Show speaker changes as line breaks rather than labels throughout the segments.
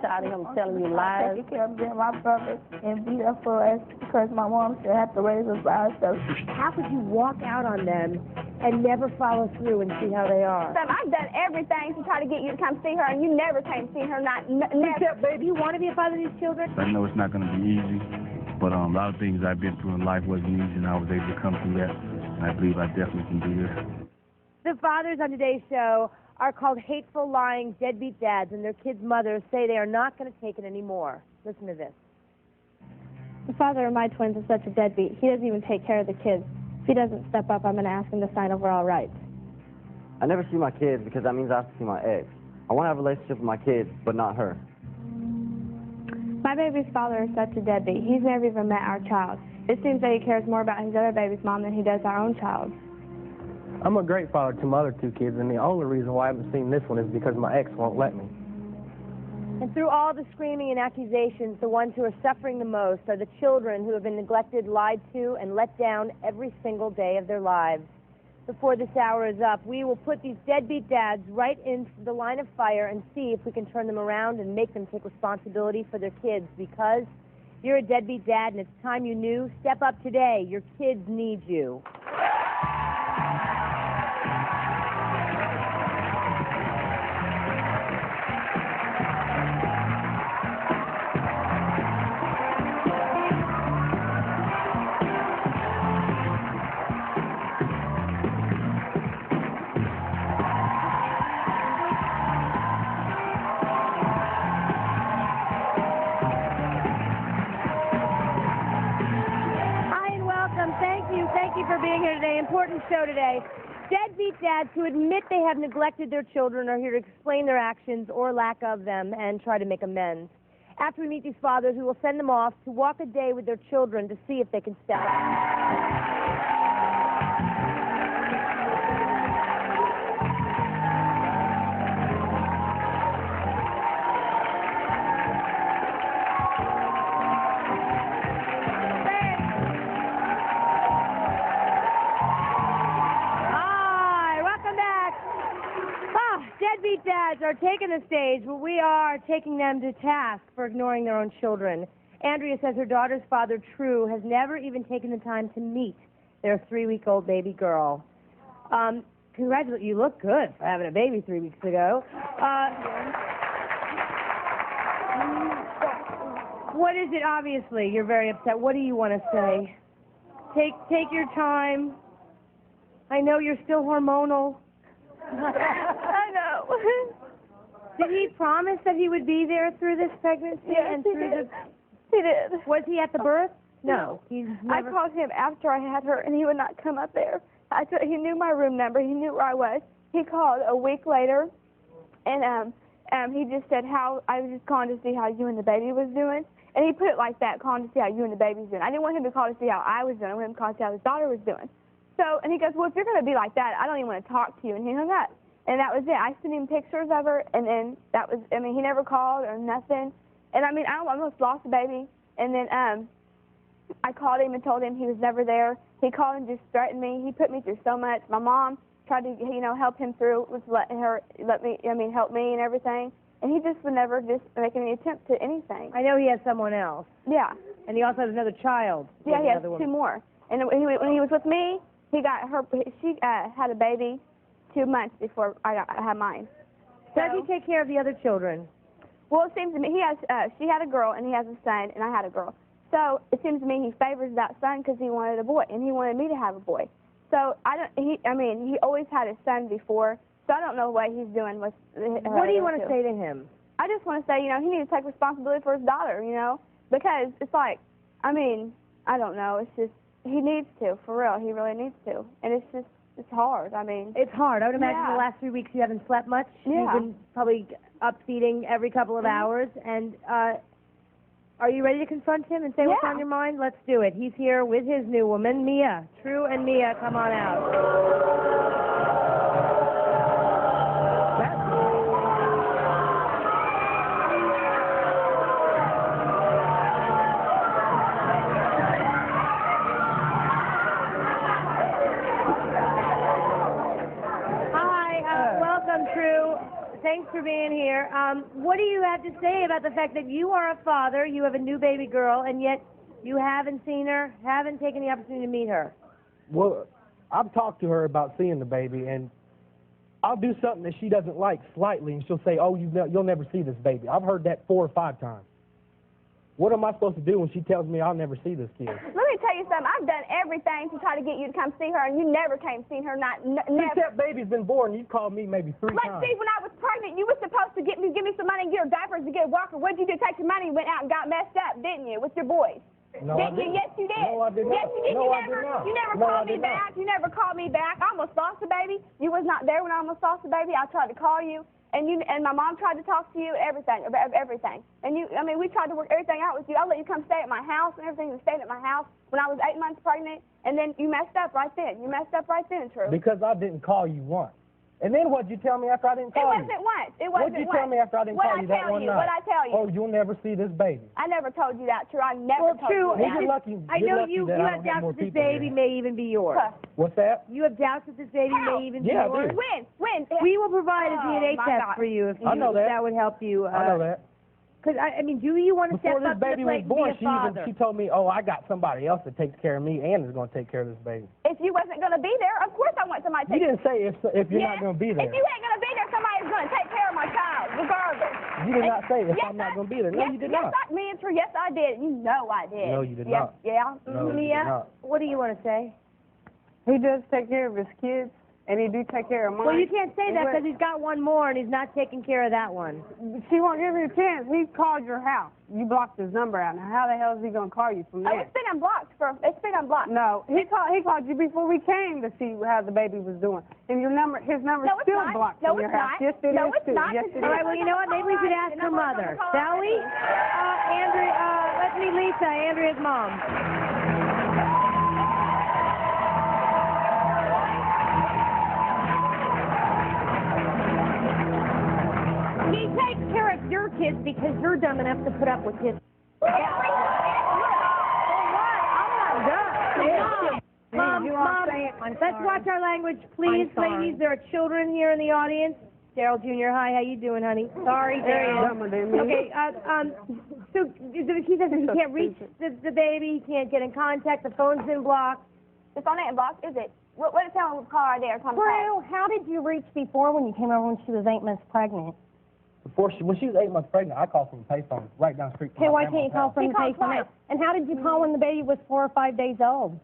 out of him telling you lies.
Taking care of them, my brother, and be there for us because my mom still had to raise us by herself.
How could you walk out on them and never follow through and see how they are?
I've done everything to try to get you to come see her, and you never came to see her. Never.
Baby, you want to be a father to these children?
I know it's not going to be easy, but a lot of things I've been through in life wasn't easy, and I was able to come through that, and I believe I definitely can do this.
The fathers on today's show are called hateful, lying, deadbeat dads, and their kids' mothers say they are not going to take it anymore. Listen to this.
The father of my twins is such a deadbeat. He doesn't even take care of the kids. If he doesn't step up, I'm going to ask him to sign over all rights.
I never see my kids because that means I have to see my ex. I want to have a relationship with my kids, but not her.
My baby's father is such a deadbeat. He's never even met our child. It seems that he cares more about his other baby's mom than he does our own child.
I'm a great father to my other two kids, and the only reason why I haven't seen this one is because my ex won't let me.
And through all the screaming and accusations, the ones who are suffering the most are the children who have been neglected, lied to, and let down every single day of their lives. Before this hour is up, we will put these deadbeat dads right into the line of fire and see if we can turn them around and make them take responsibility for their kids, because you're a deadbeat dad and it's time you knew. Step up today. Your kids need you. Thank you for being here today. Important show today. Deadbeat dads who admit they have neglected their children are here to explain their actions or lack of them and try to make amends. After we meet these fathers, we will send them off to walk a day with their children to see if they can step up. Deadbeat dads are taking the stage, but we are taking them to task for ignoring their own children. Andrea says her daughter's father, True, has never even taken the time to meet their 3-week-old baby girl. Congratulations, you look good for having a baby 3 weeks ago. What is it? Obviously, you're very upset. What do you want to say? Take your time. I know you're still hormonal.
I know.
Did he promise that he would be there through this pregnancy?
Yes,
and
he
through
did. He did.
Was he at the birth? No. He's never...
I called him after I had her, and he would not come up there. He knew my room number. He knew where I was. He called a week later, and he just said how I was just calling to see how you and the baby was doing. And he put it like that, calling to see how you and the baby's doing. I didn't want him to call to see how I was doing. I wanted him to call to see how his daughter was doing. So, and he goes, well, if you're going to be like that, I don't even want to talk to you. And he hung up. And that was it. I sent him pictures of her, and then that was, I mean, he never called or nothing. And, I mean, I almost lost the baby. And then I called him and told him he was never there. He called and just threatened me. He put me through so much. My mom tried to, help him through, was help me and everything. And he just would never just make any attempt to anything.
I know he has someone else.
Yeah.
And he also has another child.
Yeah, he has 2 more. And when he was with me, he got her. She had a baby 2 months before I had mine.
So does he take care of the other children?
Well, it seems to me she had a girl and he has a son, and I had a girl. So it seems to me he favors that son because he wanted a boy, and he wanted me to have a boy. So he always had a son before. So I don't know what he's doing with her.
What do you want to say to him?
I just want to say, he needs to take responsibility for his daughter, because it's like, I don't know, it's just, he needs to, for real, he really needs to. And it's just, it's hard, It's hard. I would imagine the last 3 weeks you haven't slept much. Yeah.
You've been probably up feeding every couple of hours. And are you ready to confront him and say what's on your mind? Let's do it. He's here with his new woman, Mia. True and Mia, come on out. Thanks for being here. What do you have to say about the fact that you are a father, you have a new baby girl, and yet you haven't seen her, haven't taken the opportunity to meet her?
Well, I've talked to her about seeing the baby, and I'll do something that she doesn't like slightly, and she'll say, oh, you'll never see this baby. I've heard that 4 or 5 times. What am I supposed to do when she tells me I'll never see this kid?
Let me tell you something. I've done everything to try to get you to come see her, and you never came see her. Never.
Since that baby's been born, you've called me maybe 3
Like,
times.
Steve, when I was pregnant, you were supposed to give me some money and get her diapers and get her walker. What'd you do? Take your money and went out and got messed up, didn't you, with your boys?
No, I didn't.
Yes, you did.
No, I did not.
Yes, you did.
No, I did not.
You never
No,
called
I
me
did not.
back. You never called me back. I almost lost the baby. You was not there when I almost lost the baby. I tried to call you, and my mom tried to talk to you. Everything. And we tried to work everything out with you. I let you come stay at my house and everything. You stayed at my house when I was 8 months pregnant, and then you messed up right then. You messed up right then, True.
Because I didn't call you once. And then what'd you tell me after I didn't call you?
It wasn't once. It wasn't
What'd you
once.
tell me after I didn't call you that one night?
What'd I tell you?
Oh, you'll never see this baby.
I never told you that, True. I never told you that.
You're lucky.
I know
you
have doubts that this baby may even be yours.
What's that?
You have doubts that this baby may even be
Yeah, I
yours?
do.
When?
We will provide a DNA
my
test
God.
for you if
I know that.
that would help you.
I know that.
Because, do you want to
Before
step
this
up to
baby
the
was
plate
born,
and be a father?
she told me, oh, I got somebody else that takes care of me and is going to take care of this baby.
If you wasn't going to be there, of course I want somebody to
You
take
didn't say if you're not going to be there.
If you ain't going to be there, somebody's going to take care of my child, regardless.
You did not say if I'm not going to be there. No, you did not.
Me and True, yes, I did. You know I did.
No, you did not.
Yeah.
No, you did not.
What do you want to say?
He does take care of his kids, and he do take care of mine.
Well, you can't say that because he's got one more and he's not taking care of that one.
She won't give me a chance. He called your house. You blocked his number out. Now, how the hell is he going to call you from there?
Oh, it's been unblocked.
No, he called you before we came to see how the baby was doing. And his number's still blocked from your house. Yes, it is too. Yes, it is.
All right, well, you know what? Maybe we should ask her mother. Shall we? Andrea, let's meet Lisa, Andrea's mom. He takes care of your kids because you're dumb enough to put up with his. Mom, let's watch our language, please, ladies. There are children here in the audience. Daryl Jr., hi, how you doing, honey? Sorry, there he is. Okay, so he says he can't reach the baby, he can't get in contact, the phone's been blocked.
The phone ain't blocked, is it? What is telling the caller there?
Drew, how did you reach before when you came over when she was 8 months pregnant?
When she was 8 months pregnant, I called from the payphone right down the street.
Okay, why can't you call from the payphone? And how did you call when the baby was 4 or 5 days old?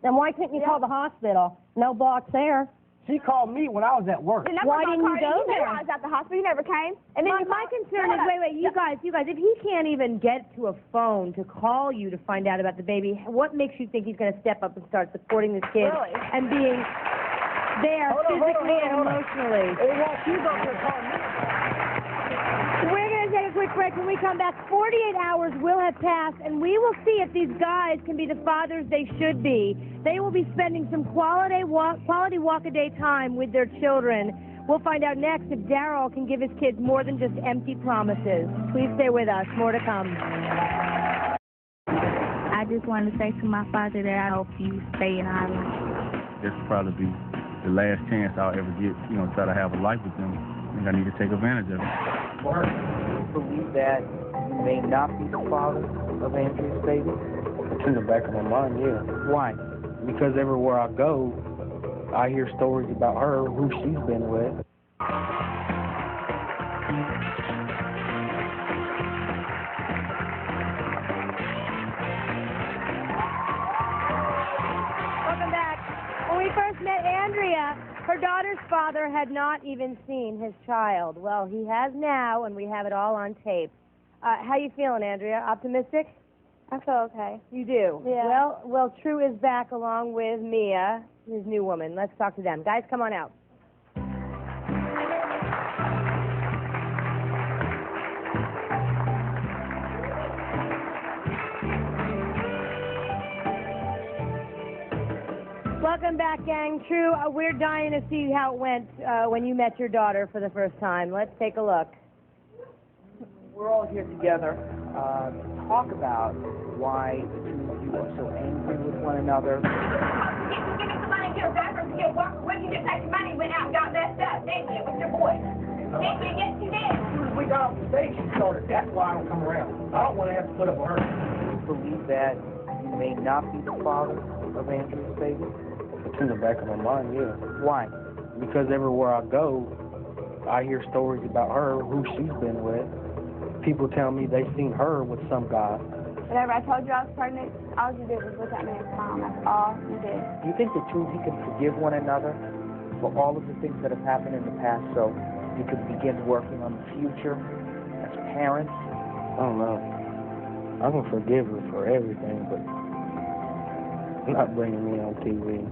And why couldn't you call the hospital? No blocks there.
She called me when I was at work.
Why didn't you go there?
I was at the hospital. You never came. And then
my concern is, wait, you guys, if he can't even get to a phone to call you to find out about the baby, what makes you think he's going to step up and start supporting this kid and being there physically and emotionally?
She's not going to call me.
We're going to take a quick break. When we come back, 48 hours will have passed, and we will see if these guys can be the fathers they should be. They will be spending some quality walk-a-day time with their children. We'll find out next if Daryl can give his kids more than just empty promises. Please stay with us. More to come.
I just wanted to say to my father that I hope you stay in our life.
This will probably be the last chance I'll ever get, try to have a life with them. I think I need to take advantage of it.
Mark, do you believe that you may not be the father of Andrea's baby?
In the back of my mind, yeah.
Why?
Because everywhere I go, I hear stories about her, who she's been with.
Welcome back. When we first met Andrea, her daughter's father had not even seen his child. Well, he has now, and we have it all on tape. How you feeling, Andrea? Optimistic?
I feel okay.
You do?
Yeah.
Well, True is back along with Mia, his new woman. Let's talk to them. Guys, come on out. Welcome back, gang. True, we're dying to see how it went when you met your daughter for the first time. Let's take a look.
We're all here together to talk about why the two of you are so angry with one another.
Give me some money and get her diapers and get her walker. When you just take your money and went out and got messed up, didn't you, with your boys? Yes, you did.
As soon as we got off the stage, she started. That's why I don't come around. I don't want to have to put up with her.
Do you believe that you may not be the father of Andrea's baby?
It's in the back of my mind, yeah.
Why?
Because everywhere I go, I hear stories about her, who she's been with. People tell me they've seen her with some guy.
Whenever I told you I was pregnant, all you did was look at me and smile. That's all you did.
Do you think that you can forgive one another for all of the things that have happened in the past so you can begin working on the future as parents?
I don't know. I can forgive her for everything, but not bringing me on TV.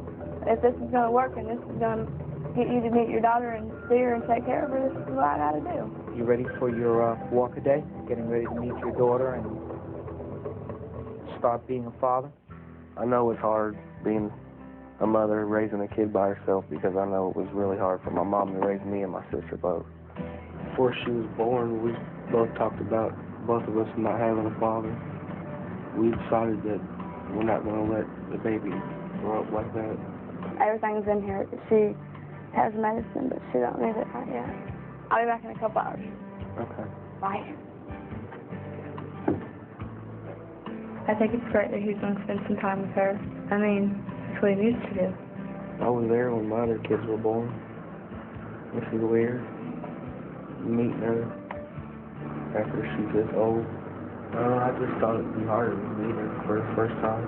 If this is going to work and this is going to get you to meet your daughter and see her and take care of her, this is what I got to do.
You ready for your walk a day? Getting ready to meet your daughter and start being a father?
I know it's hard being a mother raising a kid by herself because I know it was really hard for my mom to raise me and my sister both. Before she was born, we both talked about both of us not having a father. We decided that we're not going to let the baby grow up like that.
Everything's in here. She has medicine, but she don't need it right yet. I'll be back in a couple hours.
Okay.
Bye.
I think it's great that he's going to spend some time with her. I mean, that's what he needs to do.
I was there when my other kids were born. This is weird. Meeting her after she's this old. I just thought it'd be harder to meet her for the first time.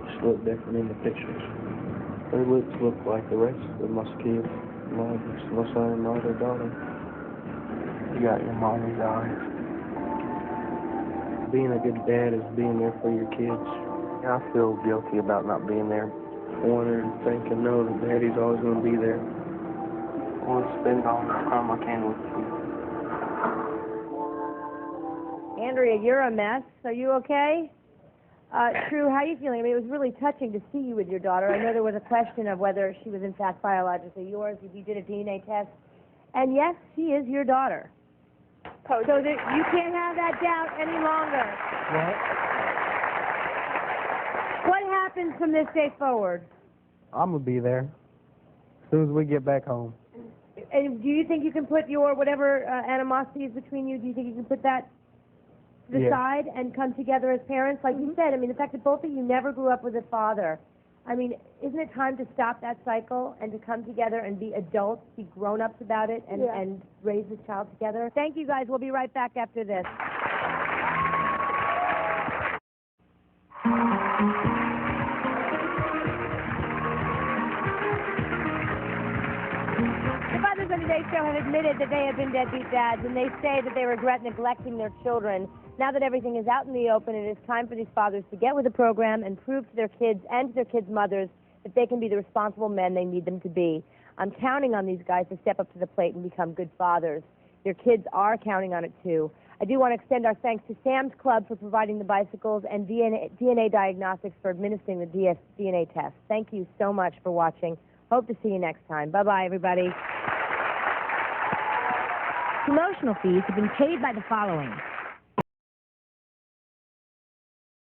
She looked different in the pictures. Her lips look like the rest of my kids. My son and my other daughter. You got your mommy's eyes. Being a good dad is being there for your kids. I feel guilty about not being there. I want her to think and know that Daddy's always going to be there. I want to spend all the time I can with you.
Andrea, you're a mess. Are you okay? True, how are you feeling? I mean, it was really touching to see you with your daughter. I know there was a question of whether she was in fact biologically yours. You did a DNA test. And yes, she is your daughter. So that you can't have that doubt any longer. What happens from this day forward?
I'm going to be there as soon as we get back home.
And do you think you can put your whatever animosity is between you, do you think you can put that to the side and come together as parents? Like you said, I mean, the fact that both of you never grew up with a father, I mean, isn't it time to stop that cycle and to come together and be adults, be grown-ups about it, and raise this child together? Thank you, guys. We'll be right back after this. The Fathers on Today's Show have admitted that they have been deadbeat dads, and they say that they regret neglecting their children. Now that everything is out in the open, it is time for these fathers to get with the program and prove to their kids and to their kids' mothers that they can be the responsible men they need them to be. I'm counting on these guys to step up to the plate and become good fathers. Your kids are counting on it, too. I do want to extend our thanks to Sam's Club for providing the bicycles and DNA Diagnostics for administering the DNA test. Thank you so much for watching. Hope to see you next time. Bye-bye, everybody.
Promotional fees have been paid by the following: